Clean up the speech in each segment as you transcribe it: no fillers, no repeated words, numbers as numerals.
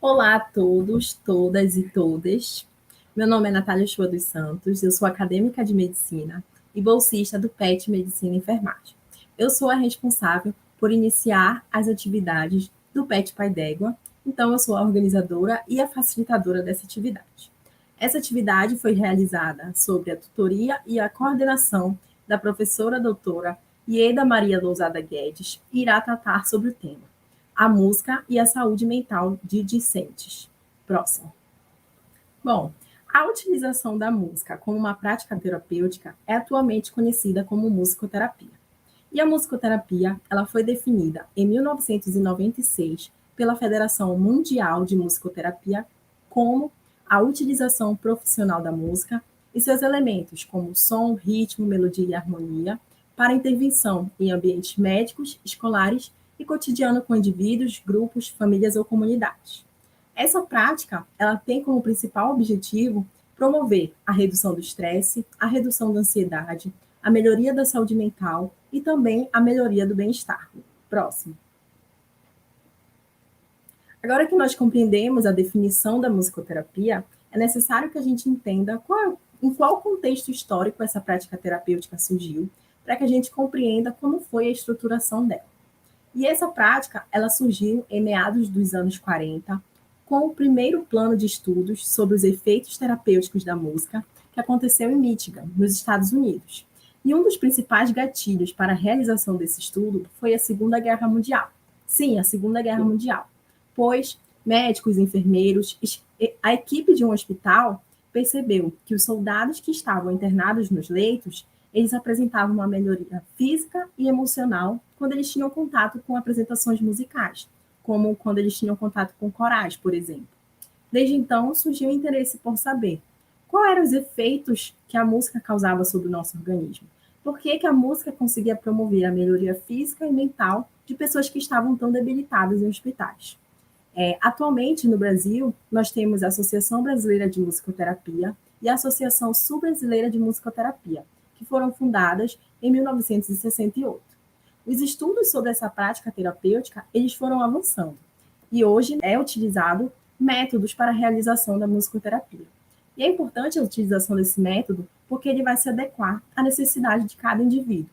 Olá a todos, todas e todas. Meu nome é Natália Chua dos Santos, eu sou acadêmica de medicina e bolsista do PET Medicina e Enfermagem. Eu sou a responsável por iniciar as atividades do PET Pai d'Égua, então eu sou a organizadora e a facilitadora dessa atividade. Essa atividade foi realizada sob a tutoria e a coordenação da professora doutora Ieda Maria Lousada Guedes e irá tratar sobre o tema a música e a saúde mental de discentes. Próximo. Bom, a utilização da música como uma prática terapêutica é atualmente conhecida como musicoterapia. E a musicoterapia, ela foi definida em 1996 pela Federação Mundial de Musicoterapia como a utilização profissional da música e seus elementos, como som, ritmo, melodia e harmonia, para intervenção em ambientes médicos, escolares e cotidiano com indivíduos, grupos, famílias ou comunidades. Essa prática, ela tem como principal objetivo promover a redução do estresse, a redução da ansiedade, a melhoria da saúde mental e também a melhoria do bem-estar. Próximo. Agora que nós compreendemos a definição da musicoterapia, é necessário que a gente entenda em qual contexto histórico essa prática terapêutica surgiu, para que a gente compreenda como foi a estruturação dela. E essa prática, ela surgiu em meados dos anos 40, com o primeiro plano de estudos sobre os efeitos terapêuticos da música, que aconteceu em Michigan, nos Estados Unidos. E um dos principais gatilhos para a realização desse estudo foi a Segunda Guerra Mundial. Sim, a Segunda Guerra Mundial. Pois médicos, enfermeiros, a equipe de um hospital percebeu que os soldados que estavam internados nos leitos, eles apresentavam uma melhoria física e emocional quando eles tinham contato com apresentações musicais, como quando eles tinham contato com corais, por exemplo. Desde então, surgiu o interesse por saber quais eram os efeitos que a música causava sobre o nosso organismo. Por que a música conseguia promover a melhoria física e mental de pessoas que estavam tão debilitadas em hospitais? Atualmente, no Brasil, nós temos a Associação Brasileira de Musicoterapia e a Associação Sul-Brasileira de Musicoterapia, que foram fundadas em 1968. Os estudos sobre essa prática terapêutica, eles foram avançando. E hoje é utilizado métodos para a realização da musicoterapia. E é importante a utilização desse método porque ele vai se adequar à necessidade de cada indivíduo.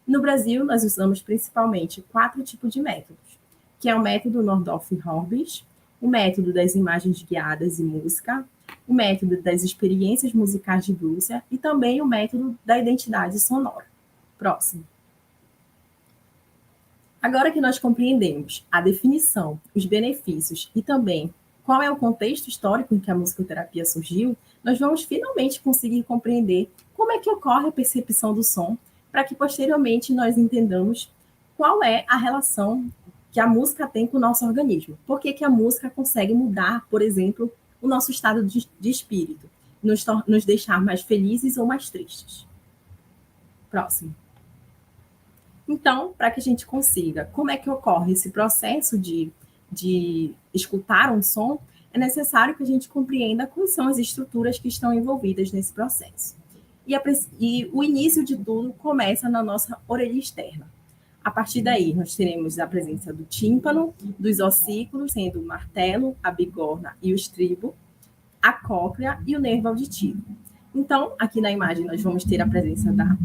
No Brasil, nós usamos principalmente 4 tipos de métodos, que é o método Nordhoff-Horbis, o método das imagens guiadas e música, o método das experiências musicais de Brússia e também o método da identidade sonora. Próximo. Agora que nós compreendemos a definição, os benefícios e também qual é o contexto histórico em que a musicoterapia surgiu, nós vamos finalmente conseguir compreender como é que ocorre a percepção do som, para que posteriormente nós entendamos qual é a relação que a música tem com o nosso organismo. Por que a música consegue mudar, por exemplo, o nosso estado de espírito, nos deixar mais felizes ou mais tristes. Próximo. Então, para que a gente consiga, como é que ocorre esse processo de escutar um som, é necessário que a gente compreenda quais são as estruturas que estão envolvidas nesse processo. E o início de tudo começa na nossa orelha externa. A partir daí, nós teremos a presença do tímpano, dos ossículos, sendo o martelo, a bigorna e o estribo, a cóclea e o nervo auditivo. Então, aqui na imagem, nós vamos ter a presença da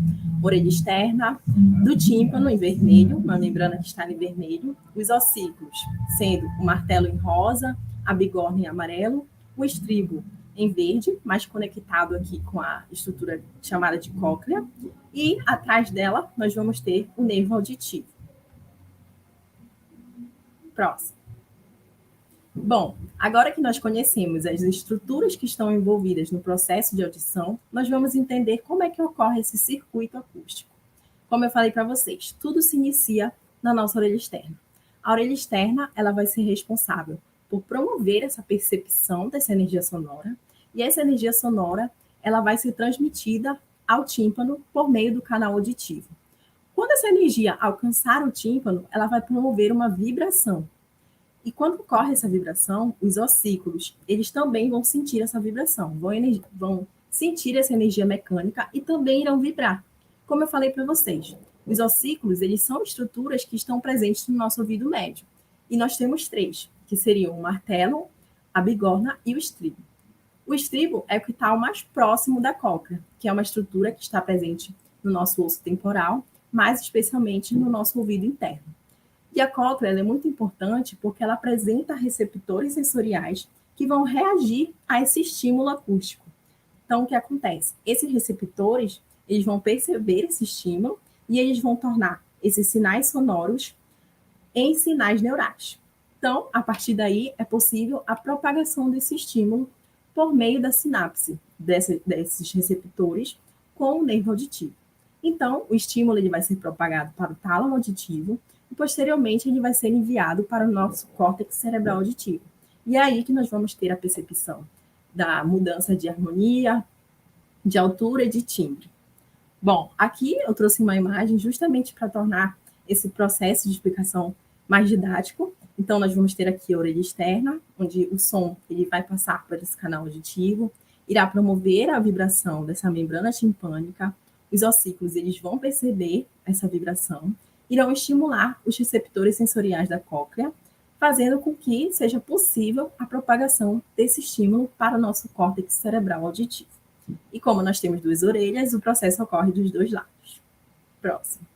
orelha externa, do tímpano em vermelho, uma membrana que está em vermelho, os ossículos, sendo o martelo em rosa, a bigorna em amarelo, o estribo em verde, mais conectado aqui com a estrutura chamada de cóclea, e atrás dela nós vamos ter o nervo auditivo. Próximo. Bom, agora que nós conhecemos as estruturas que estão envolvidas no processo de audição, nós vamos entender como é que ocorre esse circuito acústico. Como eu falei para vocês, tudo se inicia na nossa orelha externa. A orelha externa, ela vai ser responsável por promover essa percepção dessa energia sonora, e essa energia sonora, ela vai ser transmitida ao tímpano por meio do canal auditivo. Quando essa energia alcançar o tímpano, ela vai promover uma vibração. E quando ocorre essa vibração, os ossículos, eles também vão sentir essa vibração, vão sentir essa energia mecânica e também irão vibrar. Como eu falei para vocês, os ossículos, eles são estruturas que estão presentes no nosso ouvido médio. E nós temos 3, que seriam o martelo, a bigorna e o estribo. O estribo é o que está o mais próximo da cóclea, que é uma estrutura que está presente no nosso osso temporal, mais especialmente no nosso ouvido interno. E a cóclea é muito importante porque ela apresenta receptores sensoriais que vão reagir a esse estímulo acústico. Então, o que acontece? Esses receptores, eles vão perceber esse estímulo e eles vão tornar esses sinais sonoros em sinais neurais. Então, a partir daí, é possível a propagação desse estímulo por meio da sinapse desses receptores com o nervo auditivo. Então, o estímulo ele vai ser propagado para o tálamo auditivo e, posteriormente, ele vai ser enviado para o nosso córtex cerebral auditivo. E é aí que nós vamos ter a percepção da mudança de harmonia, de altura e de timbre. Bom, aqui eu trouxe uma imagem justamente para tornar esse processo de explicação mais didático. Então, nós vamos ter aqui a orelha externa, onde o som ele vai passar por esse canal auditivo, irá promover a vibração dessa membrana timpânica. Os ossículos eles vão perceber essa vibração, irão estimular os receptores sensoriais da cóclea, fazendo com que seja possível a propagação desse estímulo para o nosso córtex cerebral auditivo. E como nós temos duas orelhas, o processo ocorre dos dois lados. Próximo.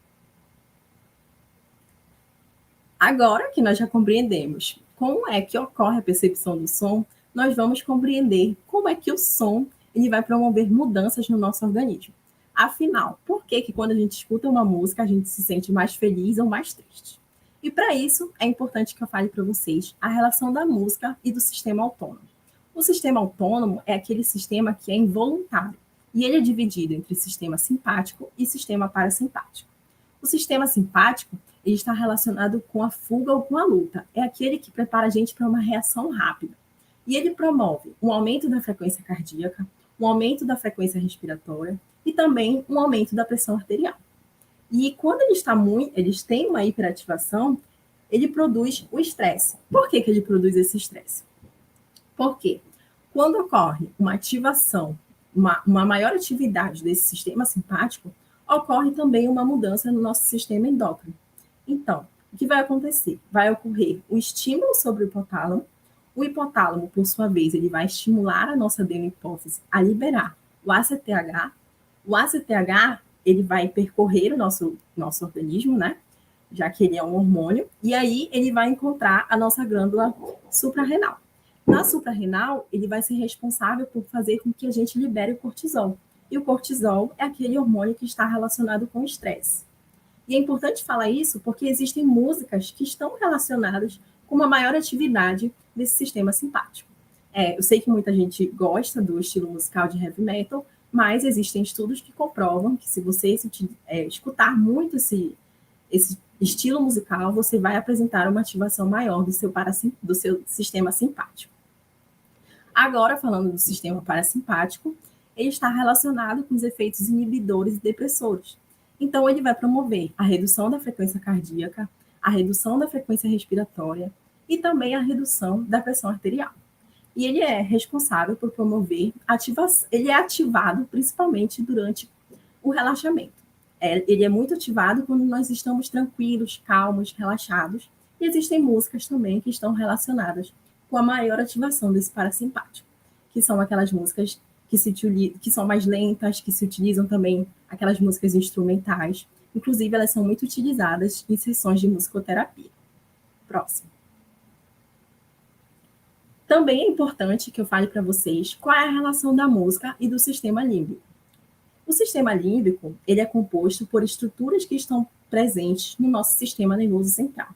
Agora que nós já compreendemos como é que ocorre a percepção do som, nós vamos compreender como é que o som ele vai promover mudanças no nosso organismo. Afinal, por que quando a gente escuta uma música, a gente se sente mais feliz ou mais triste? E para isso, é importante que eu fale para vocês a relação da música e do sistema autônomo. O sistema autônomo é aquele sistema que é involuntário, e ele é dividido entre sistema simpático e sistema parasimpático. O sistema simpático ele está relacionado com a fuga ou com a luta. É aquele que prepara a gente para uma reação rápida. E ele promove um aumento da frequência cardíaca, um aumento da frequência respiratória e também um aumento da pressão arterial. E quando eles têm uma hiperativação, ele produz o estresse. Por que ele produz esse estresse? Porque quando ocorre uma ativação, uma maior atividade desse sistema simpático, ocorre também uma mudança no nosso sistema endócrino. Então, o que vai acontecer? Vai ocorrer o estímulo sobre o hipotálamo, por sua vez, ele vai estimular a nossa adenohipófise a liberar o ACTH, ele vai percorrer o nosso organismo, né? Já que ele é um hormônio, e aí ele vai encontrar a nossa glândula suprarrenal. Na suprarrenal, ele vai ser responsável por fazer com que a gente libere o cortisol. E o cortisol é aquele hormônio que está relacionado com o estresse. E é importante falar isso porque existem músicas que estão relacionadas com uma maior atividade desse sistema simpático. Eu sei que muita gente gosta do estilo musical de heavy metal, mas existem estudos que comprovam que se você escutar muito esse estilo musical, você vai apresentar uma ativação maior do seu sistema simpático. Agora, falando do sistema parasimpático, ele está relacionado com os efeitos inibidores e depressores. Então, ele vai promover a redução da frequência cardíaca, a redução da frequência respiratória e também a redução da pressão arterial. E ele é responsável por promover ele é ativado principalmente durante o relaxamento. Ele é muito ativado quando nós estamos tranquilos, calmos, relaxados. E existem músicas também que estão relacionadas com a maior ativação desse parasimpático, que são aquelas músicas que são mais lentas, que se utilizam também aquelas músicas instrumentais. Inclusive, elas são muito utilizadas em sessões de musicoterapia. Próximo. Também é importante que eu fale para vocês qual é a relação da música e do sistema límbico. O sistema límbico ele é composto por estruturas que estão presentes no nosso sistema nervoso central.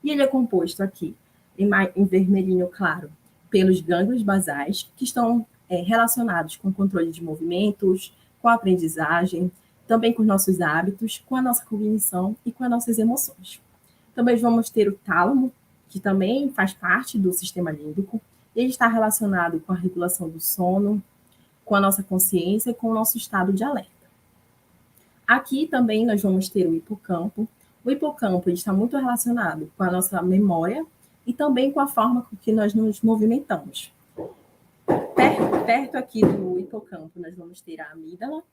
E ele é composto aqui, em vermelhinho claro, pelos gânglios basais, que estão relacionados com o controle de movimentos, com a aprendizagem, também com os nossos hábitos, com a nossa cognição e com as nossas emoções. Também vamos ter o tálamo, que também faz parte do sistema límbico. Ele está relacionado com a regulação do sono, com a nossa consciência e com o nosso estado de alerta. Aqui também nós vamos ter o hipocampo. O hipocampo está muito relacionado com a nossa memória e também com a forma com que nós nos movimentamos. Perto aqui do hipocampo, nós vamos ter a amígdala.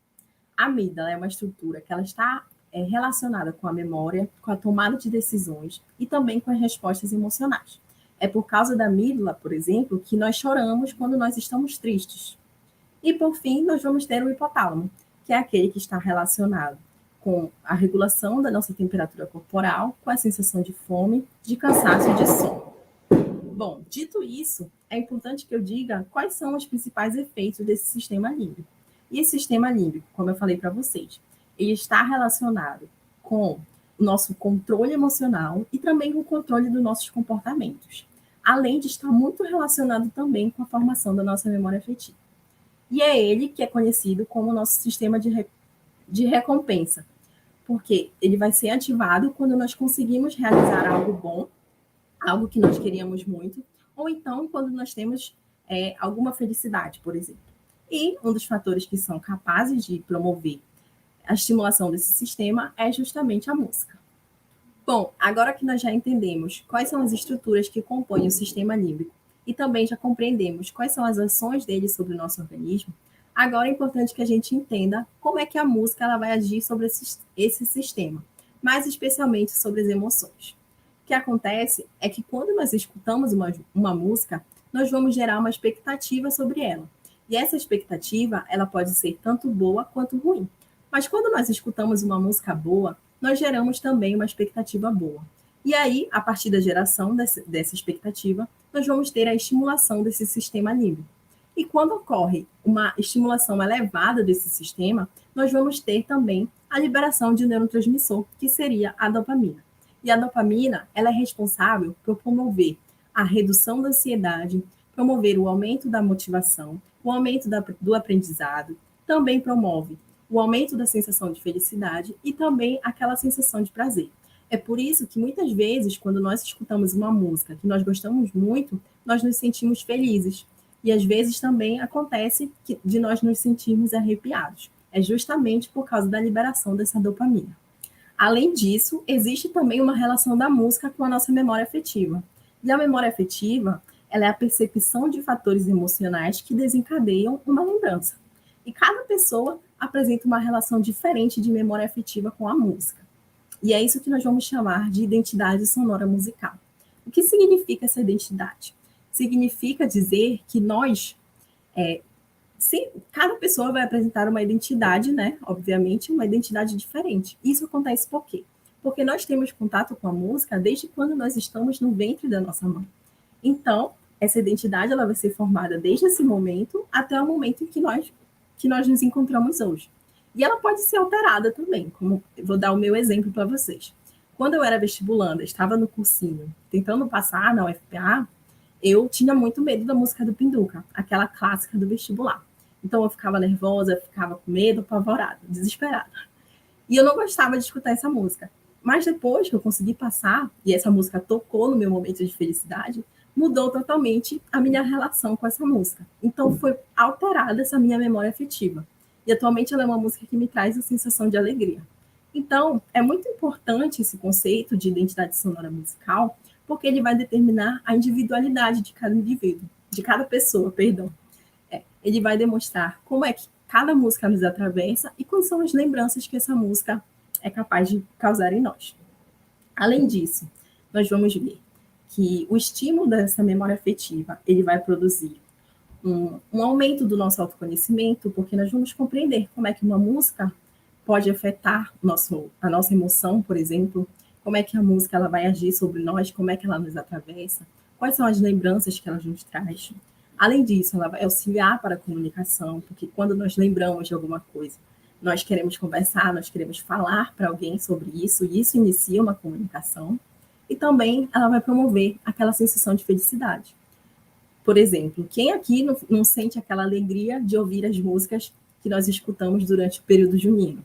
A amígdala é uma estrutura que ela está relacionada com a memória, com a tomada de decisões e também com as respostas emocionais. É por causa da amígdala, por exemplo, que nós choramos quando nós estamos tristes. E, por fim, nós vamos ter o hipotálamo, que é aquele que está relacionado com a regulação da nossa temperatura corporal, com a sensação de fome, de cansaço e de sono. Bom, dito isso, é importante que eu diga quais são os principais efeitos desse sistema límbico. E esse sistema límbico, como eu falei para vocês, ele está relacionado com o nosso controle emocional e também com o controle dos nossos comportamentos, além de estar muito relacionado também com a formação da nossa memória afetiva. E é ele que é conhecido como o nosso sistema de recompensa, porque ele vai ser ativado quando nós conseguimos realizar algo bom, algo que nós queríamos muito, ou então quando nós temos alguma felicidade, por exemplo. E um dos fatores que são capazes de promover a estimulação desse sistema é justamente a música. Bom, agora que nós já entendemos quais são as estruturas que compõem o sistema límbico e também já compreendemos quais são as ações dele sobre o nosso organismo, agora é importante que a gente entenda como é que a música ela vai agir sobre esse sistema, mais especialmente sobre as emoções. O que acontece é que quando nós escutamos uma música, nós vamos gerar uma expectativa sobre ela. E essa expectativa, ela pode ser tanto boa quanto ruim. Mas quando nós escutamos uma música boa, nós geramos também uma expectativa boa. E aí, a partir da geração dessa expectativa, nós vamos ter a estimulação desse sistema límbico. E quando ocorre uma estimulação elevada desse sistema, nós vamos ter também a liberação de um neurotransmissor, que seria a dopamina. E a dopamina, ela é responsável por promover a redução da ansiedade, promover o aumento da motivação, o aumento do aprendizado, também promove o aumento da sensação de felicidade e também aquela sensação de prazer. É por isso que muitas vezes, quando nós escutamos uma música que nós gostamos muito, nós nos sentimos felizes. E às vezes também acontece de nós nos sentirmos arrepiados. É justamente por causa da liberação dessa dopamina. Além disso, existe também uma relação da música com a nossa memória afetiva. E a memória afetiva, ela é a percepção de fatores emocionais que desencadeiam uma lembrança. E cada pessoa apresenta uma relação diferente de memória afetiva com a música. E é isso que nós vamos chamar de identidade sonora musical. O que significa essa identidade? Significa dizer que nós, cada pessoa vai apresentar uma identidade, né? Obviamente, uma identidade diferente. Isso acontece por quê? Porque nós temos contato com a música desde quando nós estamos no ventre da nossa mãe. Então, essa identidade ela vai ser formada desde esse momento até o momento em que nós nos encontramos hoje. E ela pode ser alterada também, como eu vou dar o meu exemplo para vocês. Quando eu era vestibulanda, estava no cursinho, tentando passar na UFPA, eu tinha muito medo da música do Pinduca, aquela clássica do vestibular. Então eu ficava nervosa, ficava com medo, apavorada, desesperada. E eu não gostava de escutar essa música. Mas depois que eu consegui passar, e essa música tocou no meu momento de felicidade, mudou totalmente a minha relação com essa música. Então foi alterada essa minha memória afetiva. E atualmente ela é uma música que me traz a sensação de alegria. Então, é muito importante esse conceito de identidade sonora musical, porque ele vai determinar a individualidade de cada indivíduo, de cada pessoa, perdão. Ele vai demonstrar como é que cada música nos atravessa e quais são as lembranças que essa música é capaz de causar em nós. Além disso, nós vamos ver que o estímulo dessa memória afetiva, ele vai produzir um aumento do nosso autoconhecimento, porque nós vamos compreender como é que uma música pode afetar a nossa emoção, por exemplo, como é que a música ela vai agir sobre nós, como é que ela nos atravessa, quais são as lembranças que ela nos traz. Além disso, ela vai auxiliar para a comunicação, porque quando nós lembramos de alguma coisa, nós queremos conversar, nós queremos falar para alguém sobre isso, e isso inicia uma comunicação. E também ela vai promover aquela sensação de felicidade. Por exemplo, quem aqui não sente aquela alegria de ouvir as músicas que nós escutamos durante o período junino?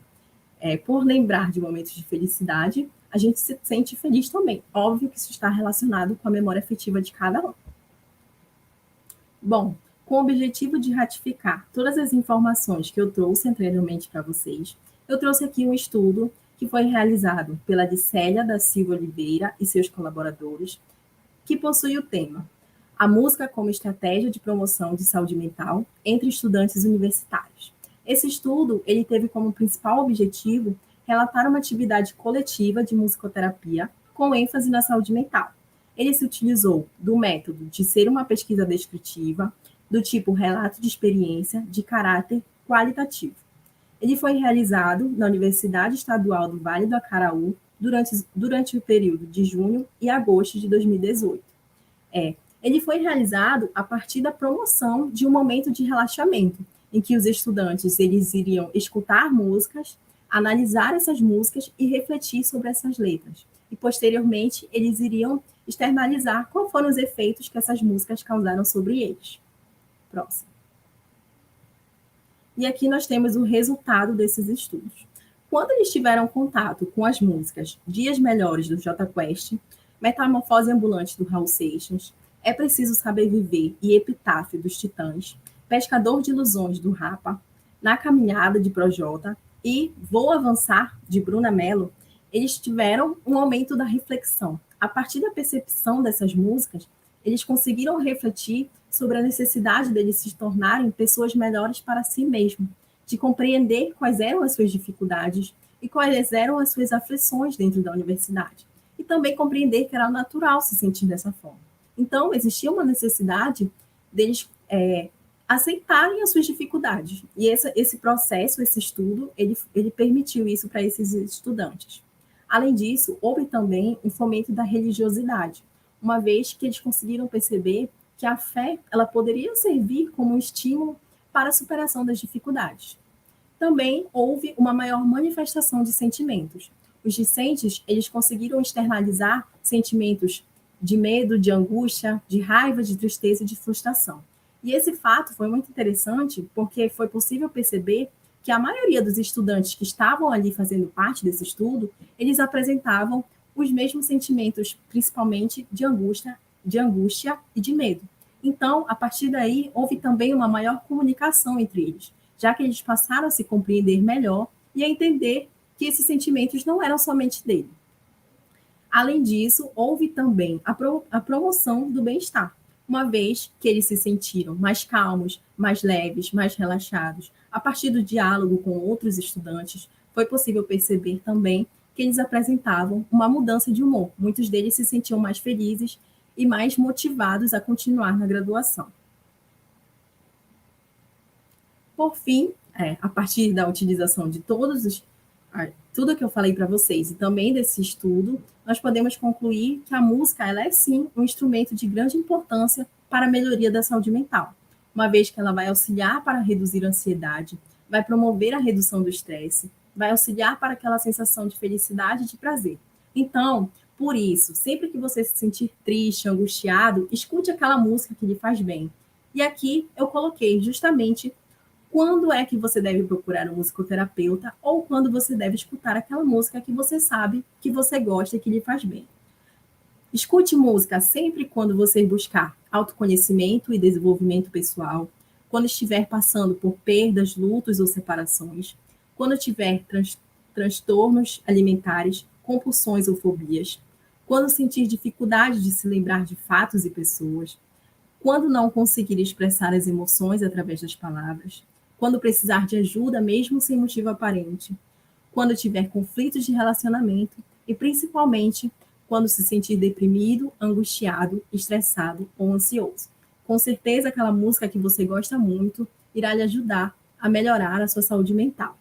Por lembrar de momentos de felicidade, a gente se sente feliz também. Óbvio que isso está relacionado com a memória afetiva de cada um. Bom, com o objetivo de ratificar todas as informações que eu trouxe anteriormente para vocês, eu trouxe aqui um estudo que foi realizado pela Dicélia da Silva Oliveira e seus colaboradores, que possui o tema A música como estratégia de promoção de saúde mental entre estudantes universitários. Esse estudo, ele teve como principal objetivo relatar uma atividade coletiva de musicoterapia com ênfase na saúde mental. Ele se utilizou do método de ser uma pesquisa descritiva, do tipo relato de experiência, de caráter qualitativo. Ele foi realizado na Universidade Estadual do Vale do Acaraú durante o período de junho e agosto de 2018. Ele foi realizado a partir da promoção de um momento de relaxamento, em que os estudantes eles iriam escutar músicas, analisar essas músicas e refletir sobre essas letras. E, posteriormente, eles iriam externalizar quais foram os efeitos que essas músicas causaram sobre eles. Próximo. E aqui nós temos o resultado desses estudos. Quando eles tiveram contato com as músicas Dias Melhores do Jota Quest, Metamorfose Ambulante do Raul Seixas, É Preciso Saber Viver e Epitáfio dos Titãs, Pescador de Ilusões do Rapa, Na Caminhada de Projota e Vou Avançar de Bruna Mello, eles tiveram um aumento da reflexão. A partir da percepção dessas músicas, eles conseguiram refletir sobre a necessidade deles se tornarem pessoas melhores para si mesmos, de compreender quais eram as suas dificuldades e quais eram as suas aflições dentro da universidade. E também compreender que era natural se sentir dessa forma. Então, existia uma necessidade deles aceitarem as suas dificuldades. E esse processo, esse estudo, ele permitiu isso para esses estudantes. Além disso, houve também um fomento da religiosidade, uma vez que eles conseguiram perceber que a fé ela poderia servir como um estímulo para a superação das dificuldades. Também houve uma maior manifestação de sentimentos. Os discentes, eles conseguiram externalizar sentimentos de medo, de angústia, de raiva, de tristeza e de frustração. E esse fato foi muito interessante porque foi possível perceber que a maioria dos estudantes que estavam ali fazendo parte desse estudo, eles apresentavam os mesmos sentimentos, principalmente de angústia e de medo. Então, a partir daí, houve também uma maior comunicação entre eles, já que eles passaram a se compreender melhor e a entender que esses sentimentos não eram somente dele. Além disso, houve também a promoção do bem-estar, uma vez que eles se sentiram mais calmos, mais leves, mais relaxados. A partir do diálogo com outros estudantes, foi possível perceber também que eles apresentavam uma mudança de humor. Muitos deles se sentiam mais felizes e mais motivados a continuar na graduação. Por fim, a partir da utilização de tudo que eu falei para vocês e também desse estudo, nós podemos concluir que a música ela é sim um instrumento de grande importância para a melhoria da saúde mental, uma vez que ela vai auxiliar para reduzir a ansiedade, vai promover a redução do estresse, vai auxiliar para aquela sensação de felicidade e de prazer. Então, por isso, sempre que você se sentir triste, angustiado, escute aquela música que lhe faz bem. E aqui eu coloquei justamente quando é que você deve procurar um musicoterapeuta ou quando você deve escutar aquela música que você sabe que você gosta e que lhe faz bem. Escute música sempre quando você buscar autoconhecimento e desenvolvimento pessoal, quando estiver passando por perdas, lutos ou separações, quando tiver transtornos alimentares, compulsões ou fobias, quando sentir dificuldade de se lembrar de fatos e pessoas, quando não conseguir expressar as emoções através das palavras, quando precisar de ajuda mesmo sem motivo aparente, quando tiver conflitos de relacionamento e principalmente quando se sentir deprimido, angustiado, estressado ou ansioso. Com certeza aquela música que você gosta muito irá lhe ajudar a melhorar a sua saúde mental.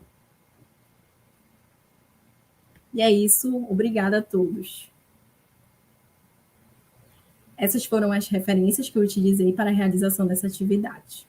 E é isso, obrigada a todos. Essas foram as referências que eu utilizei para a realização dessa atividade.